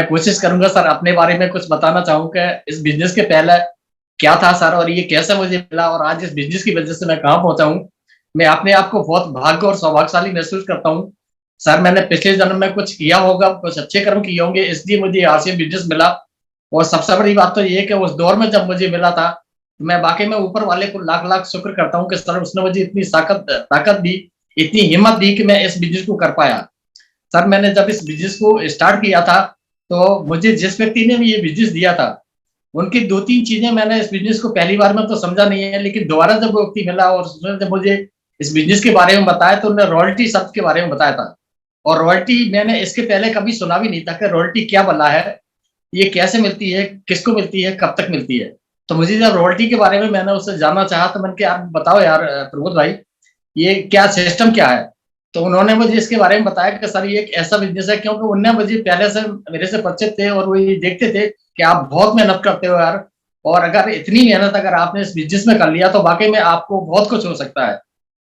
मैं कोशिश करूंगा सर अपने बारे में कुछ बताना चाहूंगा इस बिजनेस के पहले क्या था सर, और ये कैसे मुझे मिला और आज इस बिजनेस की वजह से मैं कहाँ पहुंचा हूँ। मैं अपने आप को बहुत भाग्य और सौभाग्यशाली महसूस करता हूँ सर। मैंने पिछले जन्म में कुछ किया होगा, कुछ अच्छे कर्म किए होंगे, इसलिए मुझे आरसीएम बिजनेस मिला। और सबसे बड़ी बात तो ये है कि उस दौर में जब मुझे मिला था तो मैं वाकई में ऊपर वाले को लाख लाख शुक्र करता हूँ कि सर उसने मुझे इतनी ताकत ताकत दी, इतनी हिम्मत दी कि मैं इस बिजनेस को कर पाया। सर मैंने जब इस बिजनेस को स्टार्ट किया था तो मुझे जिस व्यक्ति ने भी ये बिजनेस दिया था उनकी दो तीन चीजें मैंने इस बिजनेस को पहली बार में तो समझा नहीं है, लेकिन दोबारा जब वो व्यक्ति मिला और उसने जब मुझे इस बिजनेस के बारे में बताया तो उन्होंने रॉयल्टी शब्द के बारे में बताया था। और रॉयल्टी मैंने इसके पहले कभी सुना भी नहीं था कि रॉयल्टी क्या बला है, ये कैसे मिलती है, किसको मिलती है, कब तक मिलती है। तो मुझे जब रॉयल्टी के बारे में मैंने उससे जानना चाहा तो मैंने कहा आप बताओ यार प्रमोद भाई, ये क्या सिस्टम क्या है। तो उन्होंने मुझे इसके बारे में बताया कि सर ये एक ऐसा बिजनेस है, क्योंकि उनने मुझे पहले से मेरे से परिचित थे और वो ये देखते थे कि आप बहुत मेहनत करते हो यार, और अगर इतनी मेहनत अगर आपने इस बिजनेस में कर लिया तो वाकई में आपको बहुत कुछ हो सकता है।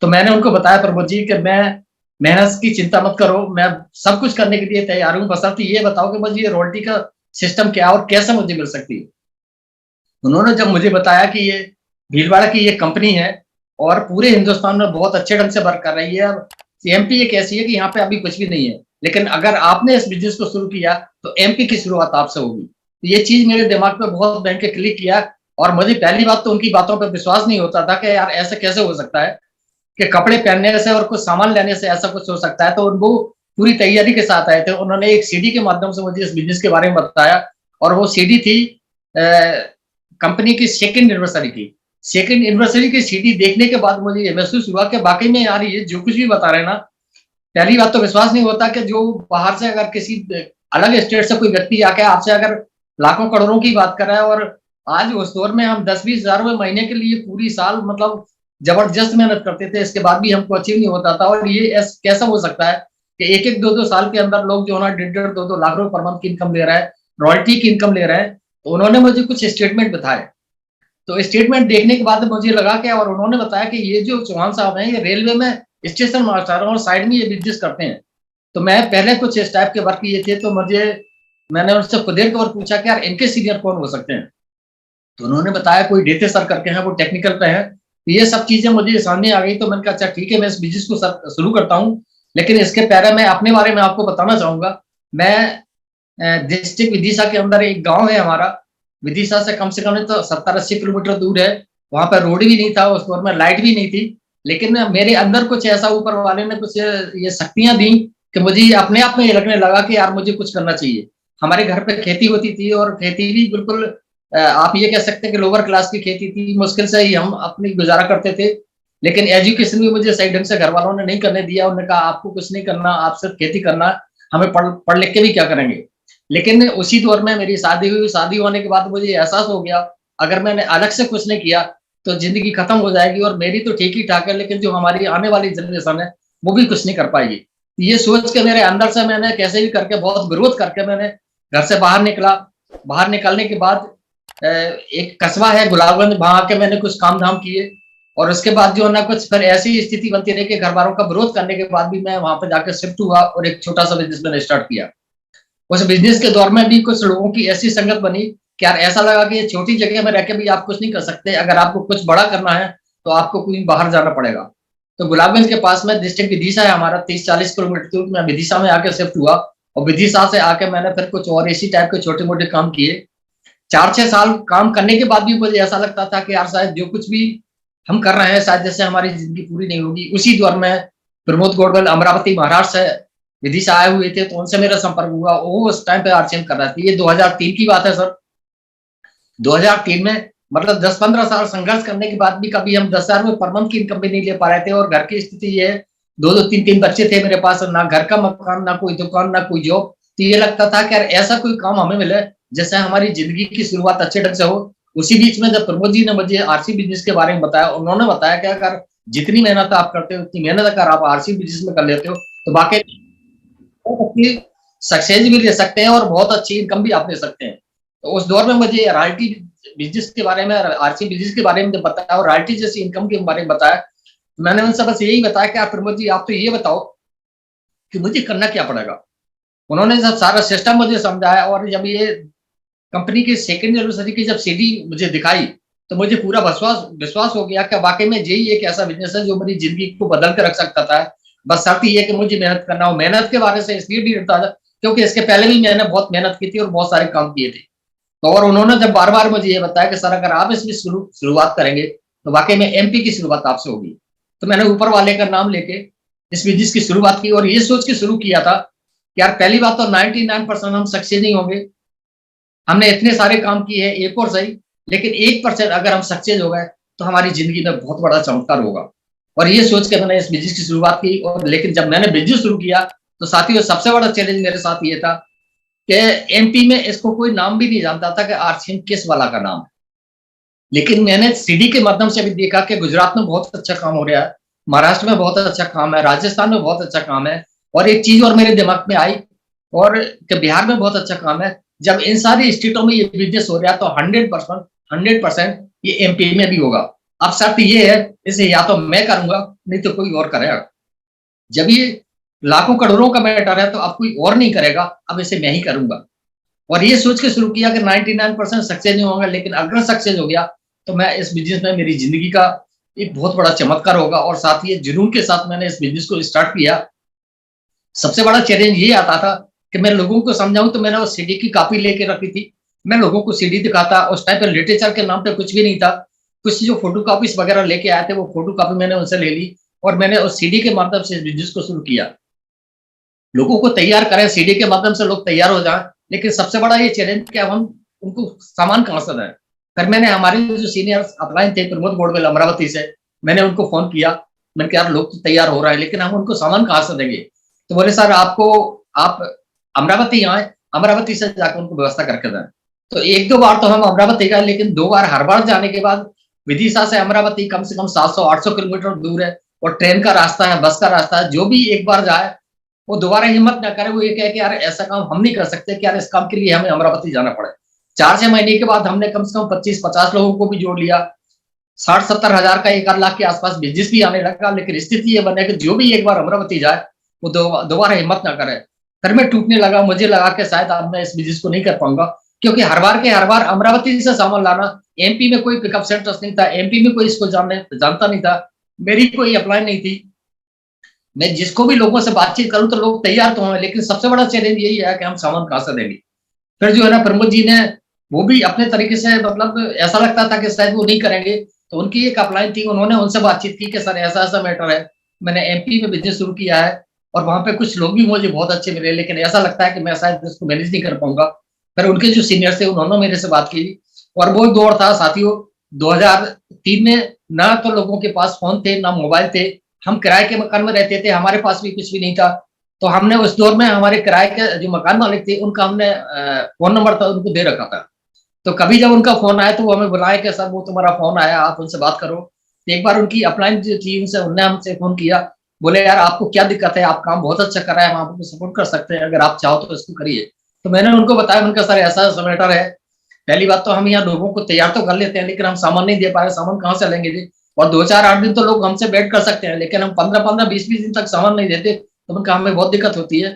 तो मैंने उनको बताया प्रमोद जी कि मैं मेहनत की चिंता मत करो, मैं सब कुछ करने के लिए तैयार हूँ, बशर्ते ये बताओ कि मुझे ये रॉयल्टी का सिस्टम क्या है और कैसे मुझे मिल सकती है। उन्होंने जब मुझे बताया कि ये भीलवाड़ा की ये कंपनी है और पूरे हिंदुस्तान में बहुत अच्छे ढंग से वर्क कर रही है। एमपी एक ऐसी है कि यहाँ पे अभी कुछ भी नहीं है, लेकिन अगर आपने इस बिजनेस को शुरू किया तो एमपी की शुरुआत आपसे होगी। तो ये चीज मेरे दिमाग पे बहुत बैंक के क्लिक किया। और मुझे पहली बात तो उनकी बातों पर विश्वास नहीं होता था कि यार ऐसे कैसे हो सकता है कि कपड़े पहनने से और कुछ सामान लेने से ऐसा कुछ हो सकता है। तो वो पूरी तैयारी के साथ आए थे, उन्होंने एक सीडी के माध्यम से मुझे इस बिजनेस के बारे में बताया। और वो सीडी थी कंपनी की सेकंड एनिवर्सरी की। सेकंड एनिवर्सरी की सीडी देखने के बाद मुझे ये महसूस हुआ कि वाकई में यार ये जो कुछ भी बता रहे हैं ना, पहली बात तो विश्वास नहीं होता कि जो बाहर से अगर किसी अलग स्टेट से कोई व्यक्ति आके आपसे अगर लाखों करोड़ों की बात कर रहा है, और आज उस दौर में हम 10-20 हजार रुपए महीने के लिए पूरी साल मतलब जबरदस्त मेहनत करते थे, इसके बाद भी हमको अचीव नहीं होता था। और ये कैसा हो सकता है कि एक एक दो दो साल के अंदर लोग जो है ना 1.5-2 लाख रुपए पर मंथ की इनकम ले रहा है, रॉयल्टी की इनकम ले रहे हैं। तो उन्होंने मुझे कुछ स्टेटमेंट बताए, तो स्टेटमेंट देखने के बाद मुझे लगा कि, और उन्होंने बताया कि ये जो चौहान साहब हैं ये रेलवे में स्टेशन मास्टर और साइड में ये बिजनेस करते हैं। तो मैं पहले कुछ इस टाइप के वर्क किए थे, तो मैंने उनसे खुद एक बार पूछा कि यार इनके सीनियर कौन हो सकते हैं। तो उन्होंने बताया कोई डेटे सर करके हैं, वो टेक्निकल पे है। तो ये सब चीजें मुझे सामने आ गई, तो मैंने कहा अच्छा ठीक है मैं इस बिजनेस को शुरू करता हूँ। लेकिन इसके पहले मैं अपने बारे में आपको बताना चाहूंगा। मैं डिस्ट्रिक्ट विदिशा के अंदर एक गांव है हमारा, विदिशा से कम नहीं तो 70-80 किलोमीटर दूर है। वहां पर रोड भी नहीं था, उस दौर में लाइट भी नहीं थी। लेकिन मेरे अंदर कुछ ऐसा ऊपर वाले ने कुछ ये शक्तियां दी कि मुझे अपने आप में ये लगने लगा कि यार मुझे कुछ करना चाहिए। हमारे घर पे खेती होती थी और खेती भी बिल्कुल आप ये कह सकते हैं कि लोअर क्लास की खेती थी, मुश्किल से ही हम अपनी गुजारा करते थे। लेकिन एजुकेशन भी मुझे सही ढंग से घर वालों ने नहीं करने दिया। उन्होंने कहा आपको कुछ नहीं करना, आप सिर्फ खेती करना, हमें पढ़ लिख के भी क्या करेंगे। लेकिन उसी दौर में मेरी शादी हुई, शादी होने के बाद मुझे एहसास हो गया अगर मैंने अलग से कुछ नहीं किया तो जिंदगी खत्म हो जाएगी, और मेरी तो ठीक ही ठाक है लेकिन जो हमारी आने वाली जनरेशन है वो भी कुछ नहीं कर पाएगी। ये सोच के मेरे अंदर से मैंने कैसे भी करके बहुत विरोध करके मैंने घर से बाहर निकला। बाहर निकलने के बाद एक कस्बा है गुलाबगंज, वहां आके मैंने कुछ काम धाम किए। और उसके बाद जो है ना कुछ फिर ऐसी स्थिति बनती रही कि घर वालों का विरोध करने के बाद भी मैं वहां पर जाकर शिफ्ट हुआ और एक छोटा सा बिजनेस मैंने स्टार्ट किया। उस बिजनेस के दौर में भी कुछ लोगों की ऐसी संगत बनी कि यार ऐसा लगा कि ये छोटी जगह में रह के भी आप कुछ नहीं कर सकते, अगर आपको कुछ बड़ा करना है तो आपको कहीं बाहर जाना पड़ेगा। तो गुलाबगंज के पास में डिस्ट्रिक्ट विदिशा है हमारा, 30-40 किलोमीटर दूर। मैं विदिशा में आके शिफ्ट हुआ और विदिशा से आके मैंने फिर कुछ और इसी टाइप के छोटे मोटे काम किए। 4-6 साल काम करने के बाद भी मुझे ऐसा लगता था कि यार शायद जो कुछ भी हम कर रहे हैं शायद जैसे हमारी जिंदगी पूरी नहीं होगी। उसी दौर में प्रमोद गोडवल अमरावती महाराष्ट्र से विदिशा आए हुए थे, तो उनसे मेरा संपर्क हुआ। वो उस टाइम पे आरसीएम कर रहा था, ये 2003 की बात है सर। 2003 में मतलब 10-15 साल संघर्ष करने के बाद भी कभी हम 10,000 रुपए पर मंथ की इनकम भी नहीं ले पा रहे थे। और घर की स्थिति ये है, दो दो तीन तीन बच्चे थे मेरे पास, ना घर का मकान, ना कोई दुकान, ना कोई जॉब। तो ये लगता था कि यार ऐसा कोई काम हमें मिले जैसे हमारी जिंदगी की शुरुआत अच्छे ढंग से हो। उसी बीच में जब प्रमोद जी ने मुझे आरसी बिजनेस के बारे में बताया, उन्होंने बताया कि अगर जितनी मेहनत आप करते हो उतनी मेहनत अगर आप आरसी बिजनेस में कर लेते हो तो वाकई बहुत अच्छी सक्सेस भी ले सकते हैं और बहुत अच्छी इनकम भी आप ले सकते हैं। तो उस दौर में मुझे रॉयल्टी बिजनेस के बारे में, आरसी बिजनेस के बारे में जब बताया और रॉयल्टी जैसी इनकम के बारे में बताया, मैंने उनसे बस यही बताया कि आप प्रमोद जी आप तो ये बताओ कि मुझे करना क्या पड़ेगा। उन्होंने जब सारा सिस्टम मुझे समझाया और जब ये कंपनी की सेकंड एनिवर्सरी की जब सीडी मुझे दिखाई, तो मुझे पूरा विश्वास विश्वास हो गया कि वाकई में यही एक ऐसा बिजनेस है जो मेरी जिंदगी को बदल कर रख सकता था। बस शर्त ये कि मुझे मेहनत करना हो। मेहनत के बारे से इसलिए भी डरता था क्योंकि इसके पहले भी मैंने बहुत मेहनत की थी और बहुत सारे काम किए थे। तो और उन्होंने जब बार बार मुझे ये बताया कि सर अगर आप इसमें शुरुआत करेंगे तो वाकई में एमपी की शुरुआत आपसे होगी। तो मैंने ऊपर वाले का नाम लेके इस बिजनेस की शुरुआत की और ये सोच के शुरू किया था कि यार पहली बात तो 99% हम सक्सेस नहीं होंगे। हमने इतने सारे काम किए हैं, एक और सही, लेकिन 1% अगर हम सक्सेस हो गए तो हमारी जिंदगी में बहुत बड़ा चमत्कार होगा। और ये सोच के मैंने इस बिजनेस की शुरुआत की। और लेकिन जब मैंने बिजनेस शुरू किया तो साथियों सबसे बड़ा चैलेंज मेरे साथ ये था कि एमपी में इसको कोई नाम भी नहीं जानता था कि आरसीएम किस वाला का नाम है। लेकिन मैंने सीडी के माध्यम से भी देखा कि गुजरात में बहुत अच्छा काम हो रहा है, महाराष्ट्र में बहुत अच्छा काम है, राजस्थान में बहुत अच्छा काम है। और एक चीज और मेरे दिमाग में आई और कि बिहार में बहुत अच्छा काम है। जब इन सारी स्टेटों में ये बिजनेस हो रहा है तो 100% ये एमपी में भी होगा। अब शर्त ये है इसे या तो मैं करूंगा नहीं तो कोई और करेगा। जब ये लाखों करोड़ों का मैटर है तो अब कोई और नहीं करेगा, अब इसे मैं ही करूंगा। और ये सोच के शुरू किया कि 99% सक्सेस नहीं होगा, लेकिन अगर सक्सेस हो गया तो मैं इस बिजनेस में मेरी जिंदगी का एक बहुत बड़ा चमत्कार होगा। और साथ ही जुनून के साथ मैंने इस बिजनेस को स्टार्ट किया। सबसे बड़ा चैलेंज ये आता था कि मैं लोगों को समझाऊं, तो मैंने वो सीडी की कॉपी लेके रखी थी। मैं लोगों को सीडी दिखाता, उस टाइम पे लिटरेचर के नाम पे कुछ भी नहीं था। कुछ जो फोटो कॉपीज वगैरह लेके आए थे वो फोटो कॉपी मैंने उनसे ले ली और मैंने उस सीडी के माध्यम से इस बिजनेस को शुरू किया। लोगों को तैयार करें, सीडी के माध्यम से लोग तैयार हो जाएं, लेकिन सबसे बड़ा ये चैलेंज कि अब हम उनको सामान कहाँ से दें। फिर मैंने हमारे जो सीनियर अपलाइन थे प्रमोद गोडवेल अमरावती से, मैंने उनको फोन किया। मैंने कहा यार लोग तो तैयार हो रहे हैं लेकिन हम उनको सामान कहाँ से देंगे। तो बोले सर आपको आप अमरावती आए, अमरावती से जाकर उनको व्यवस्था करके दें। तो एक दो बार तो हम अमरावती गए, लेकिन दो बार हर बार जाने के बाद विदिशा से अमरावती कम से कम 700-800 किलोमीटर दूर है और ट्रेन का रास्ता है, बस का रास्ता है। जो भी एक बार जाए वो दोबारा हिम्मत ना करे, वो ये कहे कि यार ऐसा काम हम नहीं कर सकते कि यार इस काम के लिए हमें अमरावती जाना पड़े। 4-6 महीने के बाद हमने कम से कम 25-50 लोगों को भी जोड़ लिया। 60-70 हजार का 1 लाख के आसपास बिजनेस भी आने लगा। लेकिन स्थिति ये बने कि जो भी एक बार अमरावती जाए वो दोबारा हिम्मत ना करे। फिर मैं टूटने लगा, मुझे लगा कि शायद अब मैं इस बिजनेस को नहीं कर पाऊंगा, क्योंकि हर बार के हर बार अमरावती से सामान लाना। एमपी में कोई पिकअप सेंटर्स नहीं था, एमपी में कोई इसको जानता नहीं था, मेरी कोई अप्लाई नहीं थी। मैं जिसको भी लोगों से बातचीत करूं तो लोग तैयार तो हैं, लेकिन सबसे बड़ा चैलेंज यही है कि हम सामान कहां से देंगे। फिर जो है ना प्रमोद जी ने वो भी अपने तरीके से, मतलब ऐसा लगता था कि शायद वो नहीं करेंगे, तो उनकी एक अपलाइन थी, उन्होंने उनसे बातचीत की कि सर ऐसा ऐसा मैटर है, मैंने एमपी में बिजनेस शुरू किया है और वहां पे कुछ लोग भी मुझे बहुत अच्छे मिले, लेकिन ऐसा लगता है कि मैं शायद इसको मैनेज नहीं कर पाऊंगा। फिर उनके जो सीनियर थे उन्होंने मेरे से बात की और वो दौर था साथियों 2003 में। ना तो लोगों के पास फोन थे ना मोबाइल थे, हम किराए के मकान में रहते थे, हमारे पास भी कुछ भी नहीं था। तो हमने उस दौर में हमारे किराए के जो मकान मालिक थे उनका हमने फोन नंबर था उनको दे रखा था। तो कभी जब उनका फोन आया तो वो हमें बुलाए कि सर वो तुम्हारा फोन आया, आप उनसे बात करो। तो एक बार उनकी अपलाइन जो थी उनसे, उनने हमसे फोन किया, बोले यार आपको क्या दिक्कत है, आप काम बहुत अच्छा कर रहे हैं, हम आपको सपोर्ट कर सकते हैं, अगर आप चाहो तो इसको करिए। तो मैंने उनको बताया, उनका सर ऐसा ऐसा मैटर है, पहली बात तो हम यहाँ लोगों को तैयार तो कर लेते हैं लेकिन हम सामान नहीं दे पाए, सामान कहाँ से लेंगे जी। और 2-4-8 दिन तो लोग हमसे वेट कर सकते हैं, लेकिन हम 15-15 20-20 दिन तक सामान नहीं देते तो उनका हमें बहुत दिक्कत होती है।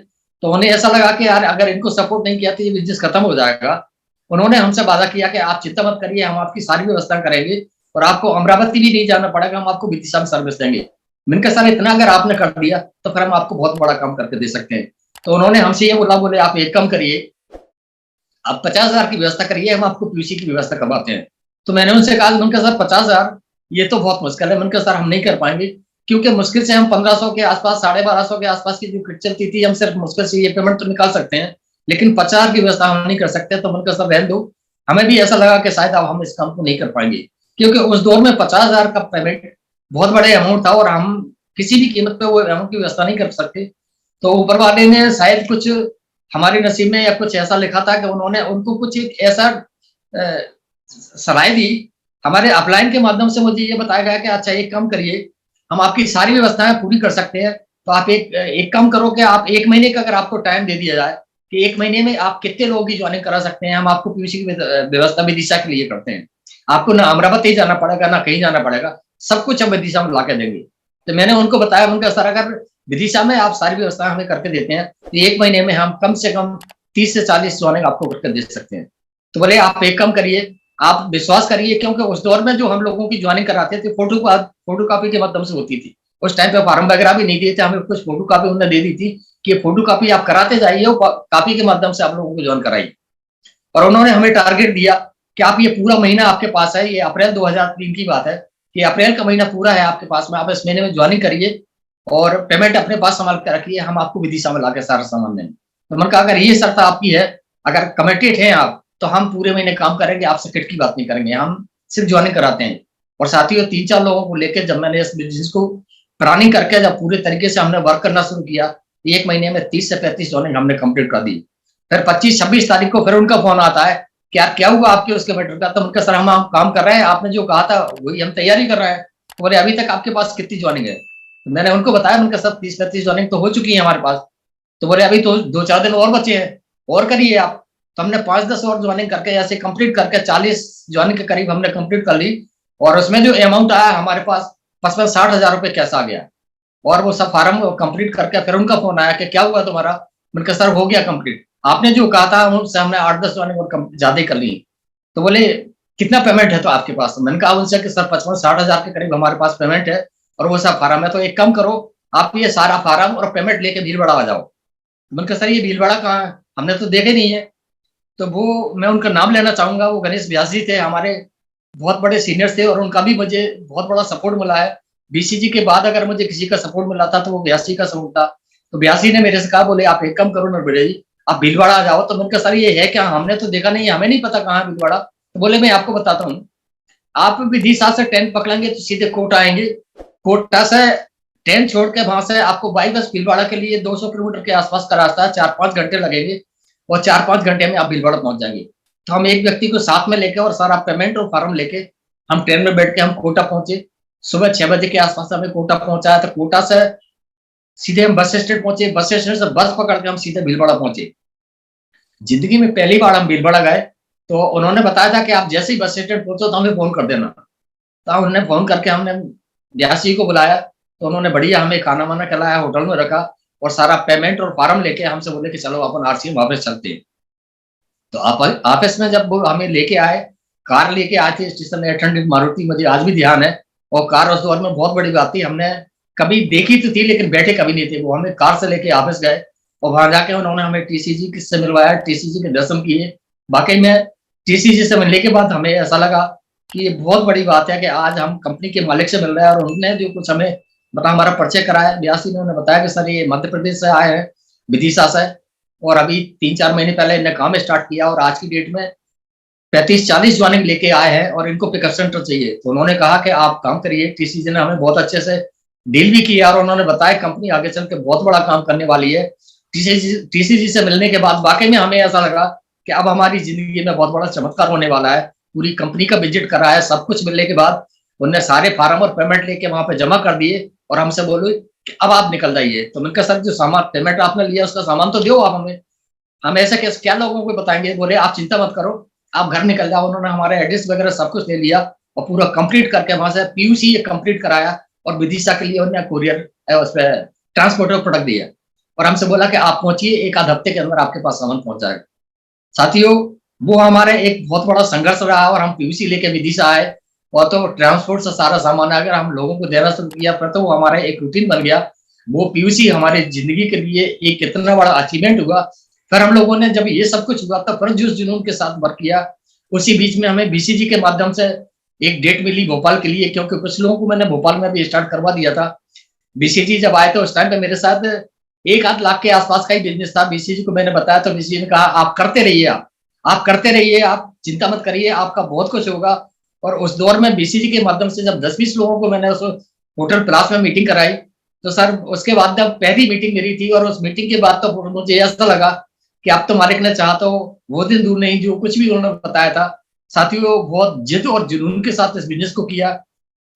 तो उन्हें ऐसा लगा कि यार अगर इनको सपोर्ट नहीं किया तो ये बिजनेस खत्म हो जाएगा। उन्होंने हमसे वादा किया कि आप चिंता मत करिए, हम आपकी सारी व्यवस्था करेंगे और आपको अमरावती भी नहीं जाना पड़ेगा, हम आपको विदिशा में सर्विस देंगे। मैंने कहा सर इतना अगर आपने कर दिया तो फिर हम आपको बहुत बड़ा काम करके दे सकते हैं। तो उन्होंने हमसे ये बोला, बोले आप एक काम करिए, आप 50,000 की व्यवस्था करिए, हम आपको पीयूसी की व्यवस्था करवाते हैं। तो मैंने उनसे कहा, मैंने कहा सर 50,000 ये तो बहुत मुश्किल है। मैंने कहा सर हम नहीं कर पाएंगे, क्योंकि मुश्किल से हम 1500 के आसपास, 1250 के आसपास की जो किट चलती थी, हम सिर्फ मुश्किल से ये पेमेंट तो निकाल सकते हैं, लेकिन 50,000 की व्यवस्था हम नहीं कर सकते। तो मैंने कहा सर रहने दो। हमें भी ऐसा लगा कि शायद अब हम इस काम को नहीं कर पाएंगे, क्योंकि उस दौर में 50,000 का पेमेंट बहुत बड़े अमाउंट था और हम किसी भी कीमत पे वो अमाउंट की व्यवस्था नहीं कर सकते। तो ऊपर वाले ने शायद कुछ हमारे नसीब में या कुछ ऐसा लिखा था कि उन्होंने उनको कुछ एक ऐसा सलाह दी हमारे अपलाइन के माध्यम से। मुझे ये बताया गया कि अच्छा एक काम करिए, हम आपकी सारी व्यवस्थाएं पूरी कर सकते हैं, तो आप एक काम करो कि आप 1 महीने का अगर आपको टाइम दे दिया जाए कि 1 महीने में आप कितने लोगों की ज्वाइनिंग करा सकते हैं, हम आपको पीयूसी की व्यवस्था विदिशा के लिए करते हैं। आपको ना अमरावती जाना पड़ेगा ना कहीं जाना पड़ेगा, सब कुछ हम विदिशा में ला के देंगे। तो मैंने उनको बताया, उनका सर अगर विदिशा में आप सारी व्यवस्था हमें करके देते हैं, तो 1 महीने में हम कम से कम 30 से 40 ज्वाइनिंग आपको करके दे सकते हैं। तो बोले आप एक काम करिए, आप विश्वास करिए, क्योंकि उस दौर में जो हम लोगों की ज्वाइनिंग कराते थे फोटो कॉपी के माध्यम से होती थी। उस टाइम पे फार्म वगैरह भी नहीं दिए थे, हमें कुछ फोटो कॉपी उन्होंने दे दी थी कि ये फोटो कॉपी आप कराते जाइए और कॉपी के माध्यम से आप लोगों को ज्वाइन कराइए। और उन्होंने हमें टारगेट दिया कि आप ये पूरा महीना आपके पास है, ये अप्रैल 2003 की बात है, कि अप्रैल का महीना पूरा है आपके पास में, आप इस महीने में ज्वाइनिंग करिए और पेमेंट अपने पास संभाल के रखिए, हम आपको विदिशा में लाके सारा सामान देंगे। तो मैंने कहा अगर ये शर्त आपकी है, अगर कमिटेड हैं आप, तो हम पूरे महीने काम करेंगे, आपसे किट की बात नहीं करेंगे, हम सिर्फ ज्वाइनिंग कराते हैं। और साथियों 3-4 लोगों को लेकर जब मैंने इस बिजनेस को प्लानिंग करके जब पूरे तरीके से हमने वर्क करना शुरू किया, 1 महीने में 30 से 35 ज्वाइनिंग हमने कंप्लीट कर दी। फिर 25-26 तारीख को फिर उनका फोन आता है कि यार क्या हुआ आपके उसके मैटर का, तो उनका सर हम काम कर रहे हैं, आपने जो कहा था वही हम तैयारी कर रहे हैं। तो बोले अभी तक आपके पास कितनी ज्वाइनिंग है? तो मैंने उनको बताया, उनका सब 30-35 ज्वाइनिंग तो हो चुकी है हमारे पास। तो बोले अभी तो 2-4 दिन और बचे हैं, और करिए आप। तो हमने 5-10 और ज्वाइनिंग करके ऐसे कंप्लीट करके 40 ज्वाइनिंग के करीब हमने कंप्लीट कर ली। और उसमें जो अमाउंट आया हमारे पास 55-60 हजार रुपए कैश आ गया। और वो सब फार्म कंप्लीट करके फिर उनका फोन आया कि क्या हुआ तुम्हारा? मैंने कहा सर हो गया कंप्लीट, आपने जो कहा था उनसे हमने 8-10 ज्वाइनिंग और ज्यादा कर ली। तो बोले कितना पेमेंट है तो आपके पास? मैंने कहा उनसे कि सर 55-60 हजार के करीब हमारे पास पेमेंट है और वो सब फार्म है, तो एक काम करो, आप ये सारा फार्म और पेमेंट लेके भीलवाड़ा आ जाओ। मैंने कहा सर ये भीलवाड़ा कहाँ है, हमने तो देखे नहीं है। तो वो मैं उनका नाम लेना चाहूंगा, वो गणेश व्यास जी थे, हमारे बहुत बड़े सीनियर थे, और उनका भी मुझे बहुत बड़ा सपोर्ट मिला है। बीसीजी के बाद अगर मुझे किसी का सपोर्ट मिला था तो वो व्यास जी का सपोर्ट था। तो व्यास जी ने मेरे से कहा, बोले आप एक काम करो नरबड़े जी, आप भीलवाड़ा आ जाओ। तो मैंने कहा सर ये है क्या, हमने तो देखा नहीं, हमें नहीं पता कहाँ है भीलवाड़ा। तो बोले मैं आपको बताता हूँ, आप विदिशा से ट्रेन पकड़ेंगे तो सीधे कोटा आएंगे, कोटा से ट्रेन छोड़ के वहां से आपको बाई बस भीलवाड़ा के लिए 200 किलोमीटर के आसपास का रास्ता है, 4-5 घंटे लगेंगे, और 4-5 घंटे में आप भीलवाड़ा पहुंच जाएंगे। तो हम एक व्यक्ति को साथ में लेके और सारा पेमेंट और फॉर्म लेके हम ट्रेन में बैठ के हम कोटा पहुंचे। सुबह 6 बजे के आसपास हमें कोटा पहुंचाया, तो कोटा से सीधे हम बस स्टैंड पहुंचे, बस स्टैंड से बस पकड़ के हम सीधे भीलवाड़ा पहुंचे। जिंदगी में पहली बार हम भीलवाड़ा गए, तो उन्होंने बताया था कि आप जैसे ही बस स्टैंड पहुंचो तो हमें फोन कर देना। तो उन्होंने फोन करके हमने व्यास जी को बुलाया, तो उन्होंने बढ़िया हमें खाना वाना खिलाया, होटल में रखा, और सारा पेमेंट और फार्म लेके हमसे बोले कि चलो अपन आरसीएम वापस चलते हैं। तो आप ऑफिस में जब वो हमें लेके आए, कार लेके आए थे स्टेशन में, 800 मारुति, मुझे आज भी ध्यान है। और कार उस दौर में बहुत बड़ी बात थी, हमने कभी देखी तो थी लेकिन बैठे कभी नहीं थे। वो हमें कार से लेके ऑफिस गए, और वहां जाके उन्होंने हमें टीसीजी से मिलवाया, टीसीजी के दर्शन किए। वाकई में टीसीजी से मिलने के बाद हमें ऐसा लगा कि ये बहुत बड़ी बात है कि आज हम कंपनी के मालिक से मिल रहे हैं, और उन्होंने जो कुछ हमें हमारा परिचय कराया, व्यासी ने उन्हें बताया कि सर ये मध्य प्रदेश से आए हैं, विदिशा से, और अभी 3-4 महीने पहले इन्हें काम स्टार्ट किया, और आज की डेट में 35-40 ज्वाइनिंग लेके आए हैं, और इनको पिकअप सेंटर चाहिए। तो उन्होंने कहा कि आप काम करिए। टीसीजी ने हमें बहुत अच्छे से डील भी किया, और उन्होंने बताया कंपनी आगे चल के बहुत बड़ा काम करने वाली है। टीसीजी से मिलने के बाद वाकई में हमें ऐसा लगा कि अब हमारी जिंदगी में बहुत बड़ा चमत्कार होने वाला है। पूरी कंपनी का विजिट करा है, सब कुछ मिलने के बाद उन्होंने सारे फार्म और पेमेंट लेके वहां पे जमा कर दिए, और हमसे बोले कि अब आप निकल जाइए। तो मैंने कहा सर जो सामान पेमेंट आपने लिया उसका सामान तो दो आप हमें, हम ऐसे कैसे क्या लोगों को बताएंगे? बोले आप चिंता मत करो, आप घर निकल जाओ। उन्होंने हमारे एड्रेस वगैरह सब कुछ ले लिया, और पूरा कंप्लीट करके वहां से पीयूसी कंप्लीट कराया, और विदिशा के लिए उन्होंने कुरियर उस पर ट्रांसपोर्टर प्रोडक्ट दिया, और हमसे बोला कि आप पहुंचिए, 1 आध हफ्ते के अंदर आपके पास सामान पहुंच जाएगा। साथियों वो हमारे एक बहुत बड़ा संघर्ष रहा, और हम पीयूसी लेके विदिशा आए, और तो ट्रांसपोर्ट से सारा सामान अगर हम लोगों को देना शुरू किया, फिर तो वो हमारा एक रूटीन बन गया। वो पीयूसी हमारे जिंदगी के लिए एक कितना बड़ा अचीवमेंट हुआ। फिर हम लोगों ने जब ये सब कुछ हुआ तब फिर जोश जुनून के साथ वर्क किया। उसी बीच में हमें बीसीजी के माध्यम से एक डेट मिली भोपाल के लिए, क्योंकि कुछ लोगों को मैंने भोपाल में भी स्टार्ट करवा दिया था। बीसीजी जब आए तो उस टाइम पे मेरे साथ 1 आध लाख के आसपास का ही बिजनेस था। बीसीजी को मैंने बताया, तो बीसीजी ने कहा आप करते रहिए, आप करते रहिए, आप चिंता मत करिए, आपका बहुत कुछ होगा। और उस दौर में बीसीजी के माध्यम से जब 10-20 लोगों को मैंने उस होटल क्लास में मीटिंग कराई, तो सर उसके बाद जब पहली मीटिंग मेरी थी, और उस मीटिंग के बाद तो मुझे ऐसा लगा कि अब तो मालिक ने चाहा तो वो दिन दूर नहीं जो कुछ भी उन्होंने बताया था। साथियों बहुत जिद और जुनून के साथ इस बिजनेस को किया,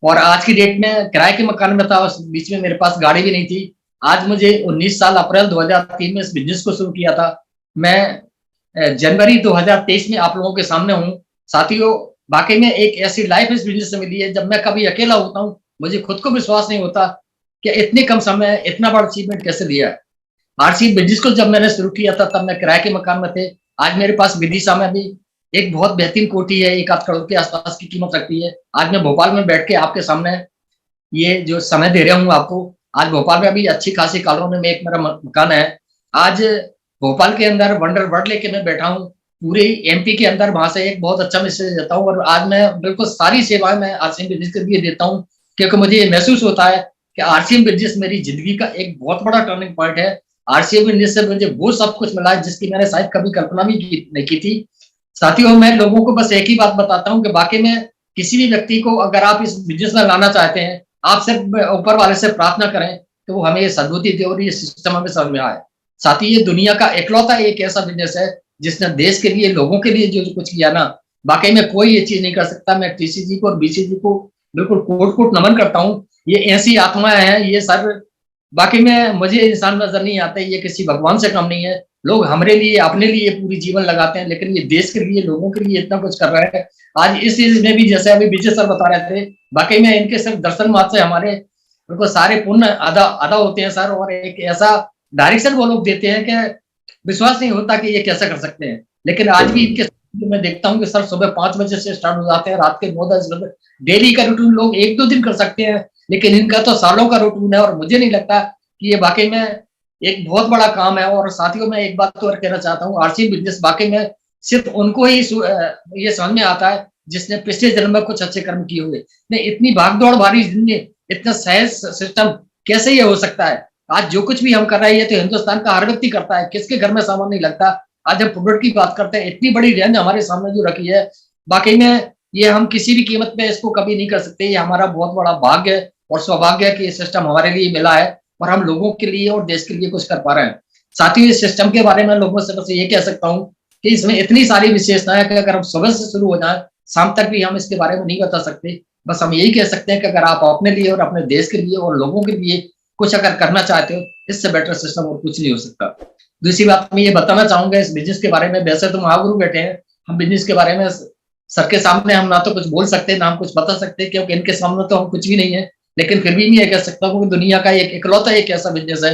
और आज की डेट में किराए के मकान में था, उस बीच में मेरे पास गाड़ी भी नहीं थी। आज मुझे 19 साल अप्रैल 2003 में इस बिजनेस को शुरू किया था। मैं जनवरी 2023 में आप लोगों के सामने हूँ। साथियों वाकई में एक ऐसी लाइफ इस बिजनेस से मिली है, जब मैं कभी अकेला होता हूँ मुझे खुद को विश्वास नहीं होता कि इतने कम समय में इतना बड़ा अचीवमेंट कैसे लिया है। आरसी बिजनेस को जब मैंने शुरू किया था तब मैं किराए के मकान में थे। आज मेरे पास विदिशा में भी एक बहुत बेहतरीन कोठी है, 1 आध करोड़ के आसपास की कीमत रखती है। आज मैं भोपाल में बैठ के आपके सामने ये जो समय दे रहा हूँ आपको, आज भोपाल में अभी अच्छी खासी कॉलोनी में एक मेरा मकान है। आज भोपाल के अंदर वंडर वर्ल्ड लेके मैं बैठा हूँ, पूरे एमपी के अंदर वहां से एक बहुत अच्छा मैसेज देता हूँ। और आज मैं बिल्कुल सारी सेवाएं मैं आरसीएम बिजनेस के लिए देता हूँ, क्योंकि मुझे ये महसूस होता है कि आरसीएम बिजनेस मेरी जिंदगी का एक बहुत बड़ा टर्निंग पॉइंट है। आरसीएम बिजनेस से मुझे वो सब कुछ मिला है जिसकी मैंने शायद कभी कल्पना भी नहीं की थी। साथियों, मैं लोगों को बस एक ही बात बताता हूँ कि बाकी में किसी भी व्यक्ति को अगर आप इस बिजनेस में लाना चाहते हैं, आप सिर्फ ऊपर वाले से प्रार्थना करें कि वो हमें ये सद्बुद्धि दे और ये सिस्टम हमें समझ में आए। साथ ही ये दुनिया का इकलौता एक ऐसा बिजनेस है जिसने देश के लिए, लोगों के लिए जो कुछ किया ना, वाकई में कोई ये चीज नहीं कर सकता। मैं टीसीजी को और बीसीजी को बिल्कुल कोट कोट नमन करता हूँ। ये ऐसी आत्माएं हैं, ये सर बाकी में मुझे इंसान नजर नहीं आते, ये किसी भगवान से कम नहीं है। लोग हमारे लिए, अपने लिए पूरी जीवन लगाते हैं, लेकिन ये देश के लिए, लोगों के लिए इतना कुछ कर रहे हैं। आज इस चीज में भी, जैसे अभी विजय सर बता रहे थे, वाकई में इनके सिर्फ दर्शन मात्र से हमारे उनको सारे पुण्य अदा अदा होते हैं सर। और एक ऐसा डायरेक्शन वो लोग देते हैं कि विश्वास नहीं होता कि ये कैसे कर सकते हैं। लेकिन आज भी इनके मैं देखता हूँ कि सर सुबह 5 बजे से स्टार्ट हो जाते हैं, रात के 9-10 बजे। डेली का रूटीन लोग 1-2 दिन कर सकते हैं, लेकिन इनका तो सालों का रूटीन है। और मुझे नहीं लगता कि ये वाकई में एक बहुत बड़ा काम है। और साथियों, मैं एक बात तो और कहना चाहता हूँ, आरसी बिजनेस वाकई में सिर्फ उनको ही ये समझ में आता है जिसने पिछले जन्म में कुछ अच्छे कर्म किए हुए। नहीं, इतनी भागदौड़ भारी जिंदगी, इतना सहज सिस्टम कैसे ये हो सकता है। आज जो कुछ भी हम कर रहे हैं ये तो हिंदुस्तान का हर व्यक्ति करता है, किसके घर में सामान नहीं लगता। आज हम प्रोडक्ट की बात करते हैं, इतनी बड़ी रेंज हमारे सामने जो रखी है, वाकई में ये हम किसी भी कीमत पे इसको कभी नहीं कर सकते। ये हमारा बहुत बड़ा भाग्य और सौभाग्य है कि ये सिस्टम हमारे लिए मिला है और हम लोगों के लिए और देश के लिए कुछ कर पा रहे हैं। साथ ही इस सिस्टम के बारे में लोगों से बस ये कह सकता हूँ कि इसमें इतनी सारी विशेषताएं कि अगर हम सुबह से शुरू हो जाए, शाम तक भी हम इसके बारे में नहीं बता सकते। बस हम यही कह सकते हैं कि अगर आप अपने लिए और अपने देश के लिए और लोगों के लिए कुछ अगर करना चाहते हो, इससे बेटर सिस्टम और कुछ नहीं हो सकता। दूसरी बात मैं ये बताना चाहूंगा इस बिजनेस के बारे में, वैसे तो महागुरु बैठे हैं, हम बिजनेस के बारे में सर के सामने हम ना तो कुछ बोल सकते ना हम कुछ बता सकते, क्योंकि इनके सामने तो हम कुछ भी नहीं है। लेकिन फिर भी मैं ये कह सकता हूँ कि दुनिया का एक इकलौता एक ऐसा बिजनेस है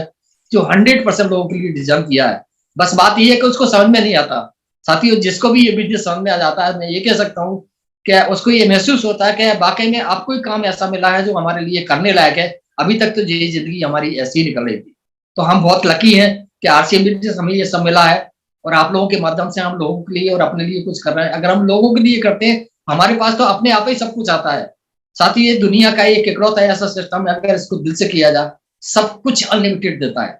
जो 100% लोगों के लिए डिजाइन किया है। बस बात ये है कि उसको समझ में नहीं आता। साथियों, जिसको भी ये बिजनेस समझ में आ जाता है, मैं ये कह सकता हूँ कि उसको ये महसूस होता है कि वाकई में आपको ही काम ऐसा मिला है जो हमारे लिए करने लायक है। अभी तक तो ये जिंदगी हमारी ऐसी ही निकल रही थी। तो हम बहुत लकी हैं कि आरसीएम बिजनेस हमें ये सब मिला है और आप लोगों के माध्यम से हम लोगों के लिए और अपने लिए कुछ कर रहे हैं। अगर हम लोगों के लिए करते हैं, हमारे पास तो अपने आप ही सब कुछ आता है। साथ ही ये दुनिया का एक इकलौता ऐसा सिस्टम है, अगर इसको दिल से किया जाए, सब कुछ अनलिमिटेड देता है।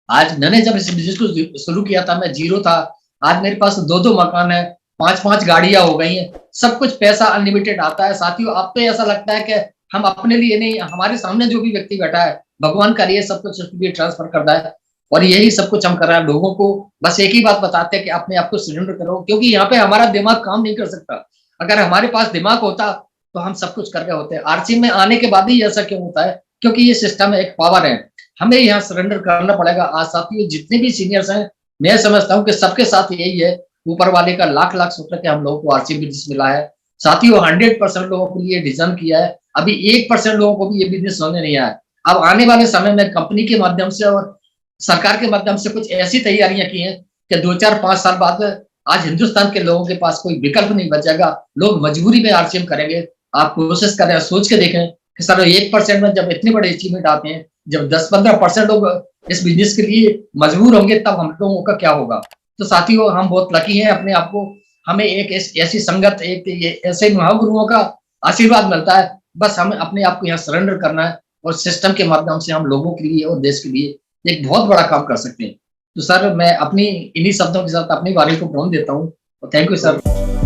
आज मैंने जब इस बिजनेस को शुरू किया था, मैं जीरो था। आज मेरे पास 2-2 मकान है, 5-5 गाड़ियां हो गई हैं, सब कुछ पैसा अनलिमिटेड आता है। साथियों, अब तो ऐसा लगता है कि हम अपने लिए नहीं, हमारे सामने जो भी व्यक्ति बैठा है, भगवान का लिए सब कुछ उसके लिए ट्रांसफर कर रहा है। और यही सब कुछ हम कर रहे हैं। लोगों को बस एक ही बात बताते हैं कि अपने आप को सरेंडर करो, क्योंकि यहाँ पे हमारा दिमाग काम नहीं कर सकता। अगर हमारे पास दिमाग होता तो हम सब कुछ कर रहे होते हैं। आरसी में आने के बाद ही ऐसा क्यों होता है? क्योंकि ये सिस्टम एक पावर है, हमें यहाँ सरेंडर करना पड़ेगा। आज साथियों, जितने भी सीनियर्स हैं, मैं समझता हूँ कि सबके साथ यही है, ऊपर वाले का लाख लाख शुक्र के हम लोगों को आरसी बिजनेस मिला है। साथियों, 100% लोगों के लिए डिजाइन किया है। अभी 1% लोगों को भी ये बिजनेस समझ नहीं आया। अब आने वाले समय में कंपनी के माध्यम से और सरकार के माध्यम से कुछ ऐसी तैयारियां की हैं कि 2-4-5 साल बाद आज हिंदुस्तान के लोगों के पास कोई विकल्प नहीं बचेगा, लोग मजबूरी में आरसीएम करेंगे। आप कोशिश करें, सोच के देखें कि सर 1% में जब इतने बड़े अचीवमेंट आते हैं, जब 10-15% लोग इस बिजनेस के लिए मजबूर होंगे, तब हम लोगों का क्या होगा। तो साथियों, हम बहुत लकी हैं अपने आप को, हमें एक ऐसी संगत, एक ऐसे महागुरुओं का आशीर्वाद मिलता है। बस हमें अपने आप को यहाँ सरेंडर करना है और सिस्टम के माध्यम से हम लोगों के लिए और देश के लिए एक बहुत बड़ा काम कर सकते हैं। तो सर, मैं अपनी इन्हीं शब्दों के साथ अपनी वाणी को पूर्ण देता हूँ। Thank you sir.